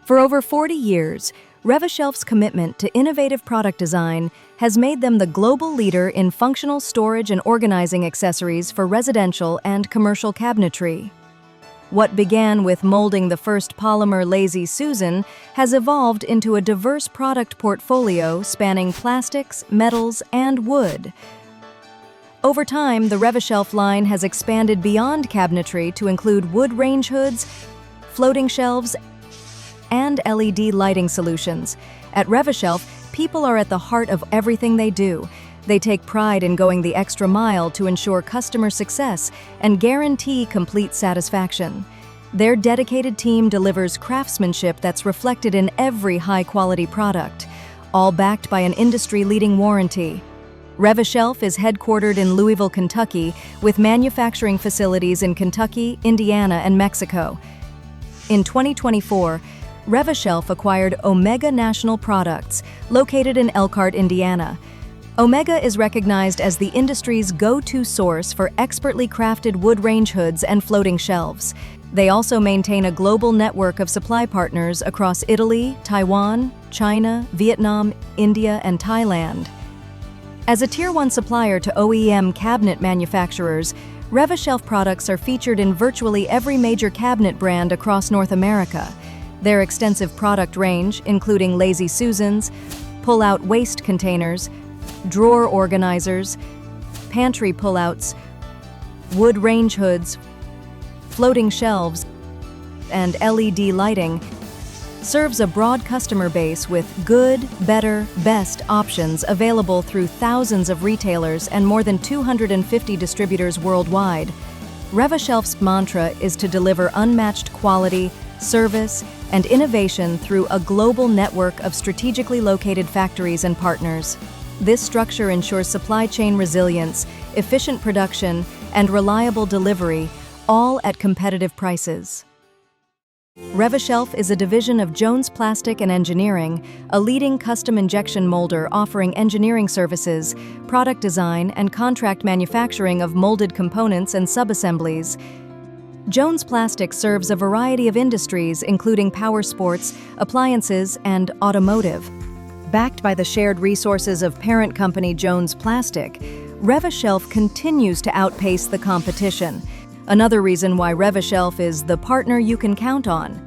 For over 40 years, Rev-A-Shelf's commitment to innovative product design has made them the global leader in functional storage and organizing accessories for residential and commercial cabinetry. What began with molding the first polymer Lazy Susan has evolved into a diverse product portfolio spanning plastics, metals, and wood. Over time, the Rev-A-Shelf line has expanded beyond cabinetry to include wood range hoods, floating shelves, and LED lighting solutions. At Rev-A-Shelf, people are at the heart of everything they do. They take pride in going the extra mile to ensure customer success and guarantee complete satisfaction. Their dedicated team delivers craftsmanship that's reflected in every high-quality product, all backed by an industry-leading warranty. Rev-A-Shelf is headquartered in Louisville, Kentucky, with manufacturing facilities in Kentucky, Indiana, and Mexico. In 2024, Rev-A-Shelf acquired Omega National Products, located in Elkhart, Indiana. Omega is recognized as the industry's go-to source for expertly crafted wood range hoods and floating shelves. They also maintain a global network of supply partners across Italy, Taiwan, China, Vietnam, India, and Thailand. As a Tier 1 supplier to OEM cabinet manufacturers, Rev-A-Shelf products are featured in virtually every major cabinet brand across North America. Their extensive product range, including Lazy Susans, pull-out waste containers, drawer organizers, pantry pullouts, wood range hoods, floating shelves, and LED lighting, serves a broad customer base with good, better, best options available through thousands of retailers and more than 250 distributors worldwide. Rev-A-Shelf's mantra is to deliver unmatched quality, service, and innovation through a global network of strategically located factories and partners. This structure ensures supply chain resilience, efficient production, and reliable delivery, all at competitive prices. Rev-A-Shelf is a division of Jones Plastic and Engineering, a leading custom injection molder offering engineering services, product design, and contract manufacturing of molded components and subassemblies. Jones Plastic serves a variety of industries, including power sports, appliances, and automotive. Backed by the shared resources of parent company Jones Plastic, Rev-A-Shelf continues to outpace the competition. Another reason why Rev-A-Shelf is the partner you can count on.